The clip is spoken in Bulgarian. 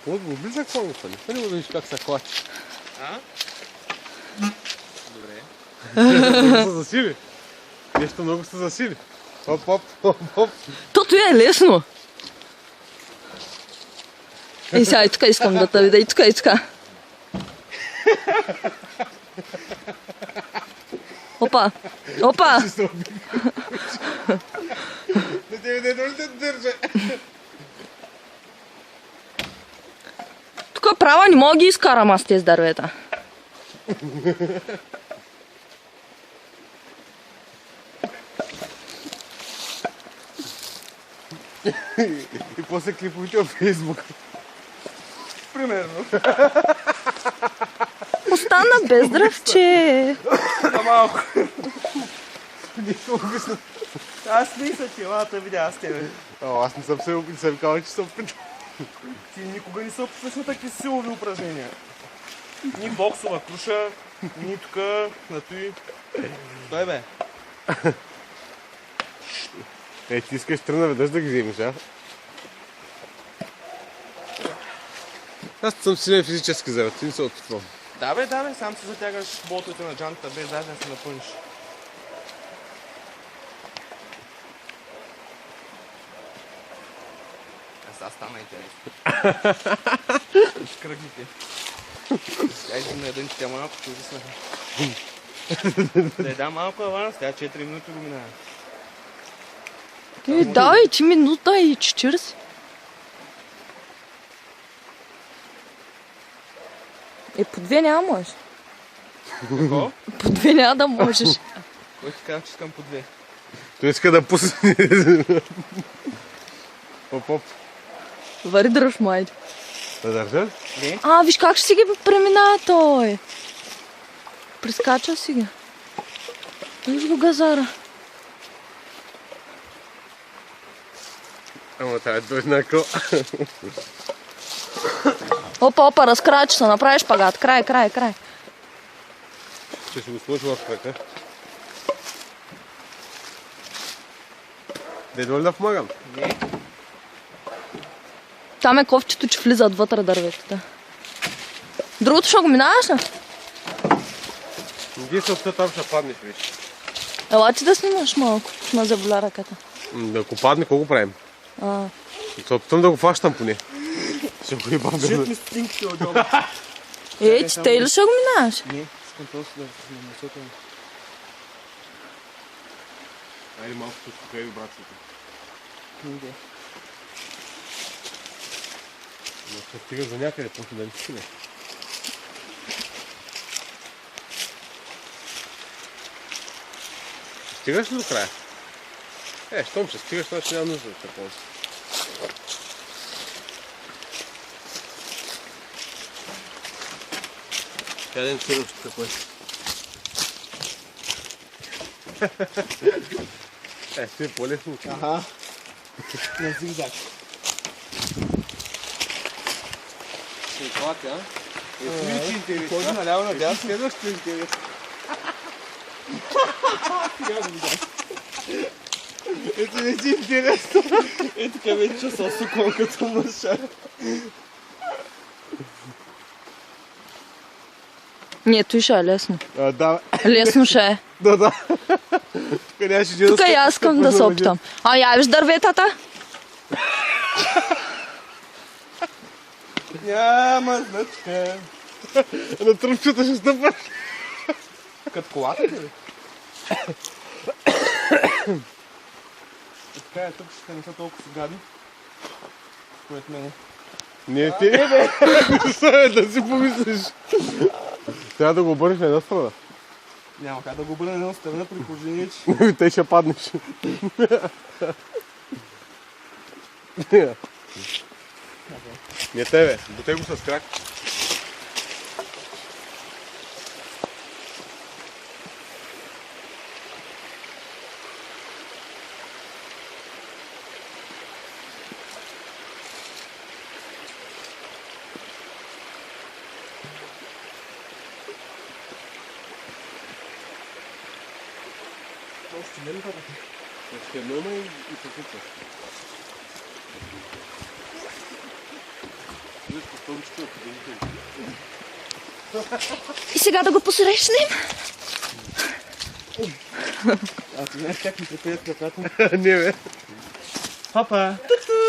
Вот го близък само фани. Фани го да виж как се клачи. А? Добре. Много се засили. Нещо много се засили. Оп, оп, оп, оп. Тото е лесно. Ей, сега и тук искам да те видя. И тук, и тук. Опа! Опа! Не държа. Тук права не мога ги изкарам аз тези дървета. И после клиповите във Фейсбук. Примерно. Остана без дръвче. На малко. Аз мисля, че елата видя аз тебе. Аз не съм се опитал, съм казал, че съм опитал. Ти никога не се опитваш на такива силови упражнения. Ни боксова круша, ни тук, на той. Стой бе. Ти искаш тръгна веднъж да ги вземеш, а? Аз съм силен физически зарад, ти не се опитвам. Да бе, сам се затягаш болтовете на джантата, без даже да се напъниш. Сега стана интересно. Кръгните. Айде на един тя малко, че изиснаха. Да малко аванс, тя 4 минути го минава. Давай, че минута и 40. По две няма можеш. Какво? По две няма да можеш. Кой ти казва, че искам по две? Той иска да пусне. Оп, оп. Вари дръж, майде. Да държа? Не. Виж как ще си ги преминава той. Прескача си ги. Виж го газара. Ама това е дойнако. Опа, разкрачи се, направиш шпагат. Край. Ще си го сложи в крака. Да идва ли да помагам? Не. Там е ковчето, че влизат вътре дърветата. Другото ще го минаваш ли? Единственото там ще паднеш, виж. Ела ти да снимаш малко. На заболя ръката. Да ако падне, какво го правим? Се опитам да го фащам поне. Ще го ебам Жит да... ми стинките отдолу. Ти тъй ли ще го минаваш? Не, искам просто да намесото ми. Айде малко се успокои вибрацията. Иде. Но ще стига за някъде, после да не стине. Стигаш ли до края? Щом ще стигаш, значи няма нужда да се ползва. Къде не стигаш какво е? Ще е по-лесно. Аха. На зигзаг. Симпатия, а? Ходи наляво надясно. Следващото интерес. Ето вече интересно. Ето така вече часа сокол като мъжа. Не, той ще е лесно. Да. Лесно ще е. Да. Тук нямаше жена. Тук и аз искам да се опитам. Я виж дърветата? Няма значка. На тръпчета ще стъпаш. Като колата ли? Така е, тръпчета не са толкова гадни. Според мене. Не, ти. Да си помислиш. Трябва да го обърнеш на една страна. Няма как да го бъде на една страна при положение, че... Те ще паднеш. Не тебе, бутей го с крак. Още не ли падате? Ще е много и се случва. И сега да го посрещнем. А ти знаеш как ми трепеят краката? Не, бе. Папа! Ту-ту!